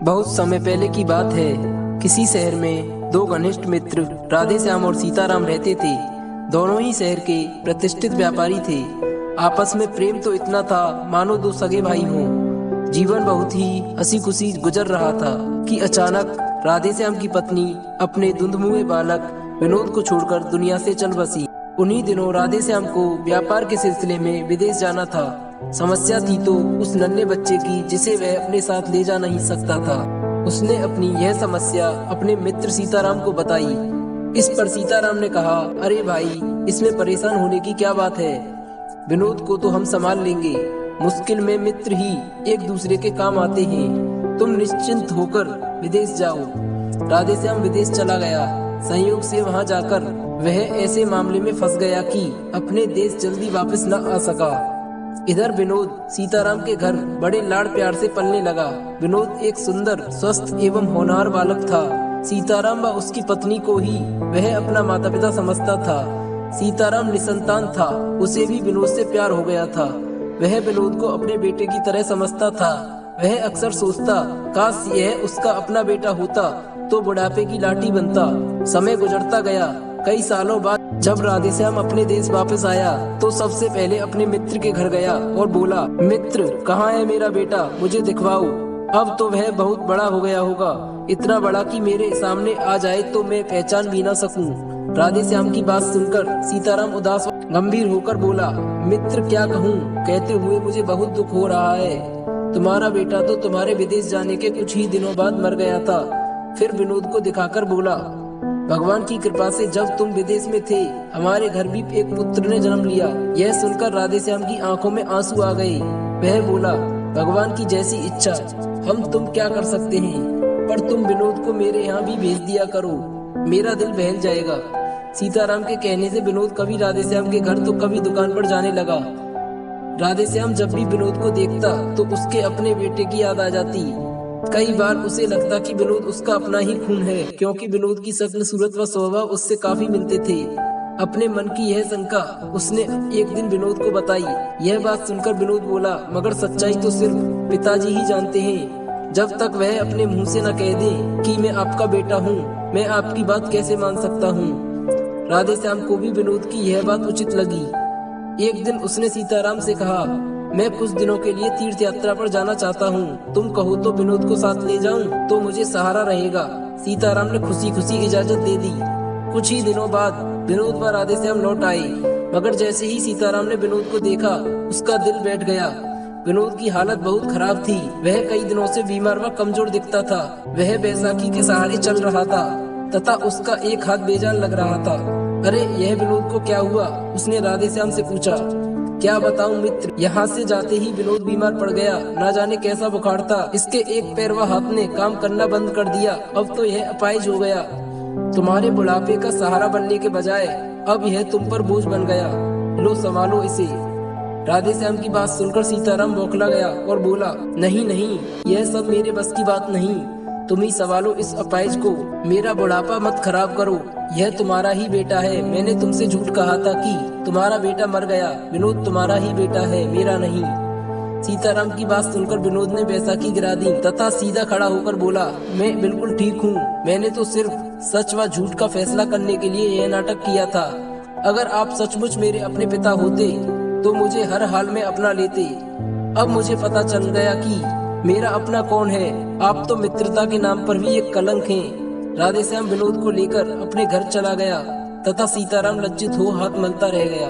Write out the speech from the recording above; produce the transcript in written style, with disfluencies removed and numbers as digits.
बहुत समय पहले की बात है। किसी शहर में दो घनिष्ठ मित्र राधे श्याम और सीताराम रहते थे। दोनों ही शहर के प्रतिष्ठित व्यापारी थे। आपस में प्रेम तो इतना था मानो दो सगे भाई हों। जीवन बहुत ही हंसी खुशी गुजर रहा था कि अचानक राधे श्याम की पत्नी अपने धुंधमुए बालक विनोद को छोड़कर दुनिया से चल बसी। उन्हीं दिनों राधे श्याम को व्यापार के सिलसिले में विदेश जाना था। समस्या थी तो उस नन्हे बच्चे की जिसे वह अपने साथ ले जा नहीं सकता था। उसने अपनी यह समस्या अपने मित्र सीताराम को बताई। इस पर सीताराम ने कहा, अरे भाई, इसमें परेशान होने की क्या बात है। विनोद को तो हम संभाल लेंगे। मुश्किल में मित्र ही एक दूसरे के काम आते हैं। तुम निश्चिंत होकर विदेश जाओ। राधे श्याम विदेश चला गया। संयोग से वहां जाकर वह ऐसे मामले में फंस गया कि अपने देश जल्दी वापस न आ सका। इधर विनोद सीताराम के घर बड़े लाड़ प्यार से पलने लगा। विनोद एक सुंदर, स्वस्थ एवं होनहार बालक था। सीताराम व उसकी पत्नी को ही वह अपना माता पिता समझता था। सीताराम निसंतान था। उसे भी विनोद से प्यार हो गया था। वह विनोद को अपने बेटे की तरह समझता था। वह अक्सर सोचता, काश यह उसका अपना बेटा होता तो बुढ़ापे की लाठी बनता। समय गुजरता गया। कई सालों बाद जब राधे श्याम अपने देश वापस आया तो सबसे पहले अपने मित्र के घर गया और बोला, मित्र, कहाँ है मेरा बेटा, मुझे दिखवाओ। अब तो वह बहुत बड़ा हो गया होगा, इतना बड़ा कि मेरे सामने आ जाए तो मैं पहचान भी न सकूं। राधे श्याम की बात सुनकर सीताराम उदास गंभीर होकर बोला, मित्र, क्या कहूँ, कहते हुए मुझे बहुत दुख हो रहा है। तुम्हारा बेटा तो तुम्हारे विदेश जाने के कुछ ही दिनों बाद मर गया था। फिर विनोद को दिखाकर बोला, भगवान की कृपा से जब तुम विदेश में थे हमारे घर भी एक पुत्र ने जन्म लिया। यह सुनकर राधे श्याम की आंखों में आंसू आ गए। वह बोला, भगवान की जैसी इच्छा, हम तुम क्या कर सकते हैं, पर तुम विनोद को मेरे यहाँ भी भेज दिया करो, मेरा दिल बहल जाएगा। सीताराम के कहने से विनोद कभी राधे श्याम के घर तो कभी दुकान पर जाने लगा। राधे श्याम जब भी विनोद को देखता तो उसके अपने बेटे की याद आ जाती। कई बार उसे लगता कि विनोद उसका अपना ही खून है, क्योंकि विनोद की शक्ल, सूरत व स्वभाव उससे काफी मिलते थे। अपने मन की यह शंका उसने एक दिन विनोद को बताई। यह बात सुनकर विनोद बोला, मगर सच्चाई तो सिर्फ पिताजी ही जानते हैं। जब तक वह अपने मुंह से न कह दे कि मैं आपका बेटा हूँ, मैं आपकी बात कैसे मान सकता हूँ। राधे श्याम को भी विनोद की यह बात उचित लगी। एक दिन उसने सीताराम से कहा, मैं कुछ दिनों के लिए तीर्थ यात्रा पर जाना चाहता हूँ। तुम कहो तो विनोद को साथ ले जाऊँ तो मुझे सहारा रहेगा। सीताराम ने खुशी खुशी इजाजत दे दी। कुछ ही दिनों बाद विनोद व राधे श्याम लौट आए, मगर जैसे ही सीताराम ने विनोद को देखा उसका दिल बैठ गया। विनोद की हालत बहुत खराब थी। वह कई दिनों से बीमार व कमजोर दिखता था। वह बैसाखी के सहारे चल रहा था तथा उसका एक हाथ बेजान लग रहा था। अरे, यह विनोद को क्या हुआ, उसने राधे श्याम से पूछा। क्या बताऊं मित्र, यहाँ से जाते ही विनोद बीमार पड़ गया। ना जाने कैसा बुखार था। इसके एक पैर व हाथ ने काम करना बंद कर दिया। अब तो यह अपाहिज हो गया। तुम्हारे बुढ़ापे का सहारा बनने के बजाय अब यह तुम पर बोझ बन गया। लो, संभालो इसे। राधे श्याम की बात सुनकर सीताराम बौखला गया और बोला, नहीं नहीं, यह सब मेरे बस की बात नहीं। तुम ही संभालो इस अपाहिज को। मेरा बुढ़ापा मत खराब करो। यह तुम्हारा ही बेटा है। मैंने तुमसे झूठ कहा था कि तुम्हारा बेटा मर गया। विनोद तुम्हारा ही बेटा है, मेरा नहीं। सीताराम की बात सुनकर विनोद ने बैसाखी गिरा दी तथा सीधा खड़ा होकर बोला, मैं बिल्कुल ठीक हूँ। मैंने तो सिर्फ सच व झूठ का फैसला करने के लिए यह नाटक किया था। अगर आप सचमुच मेरे अपने पिता होते तो मुझे हर हाल में अपना लेते। अब मुझे पता चल गया कि मेरा अपना कौन है। आप तो मित्रता के नाम पर भी एक कलंक हैं। राधे श्याम विनोद को लेकर अपने घर चला गया तथा सीताराम लज्जित हो हाथ मलता रह गया।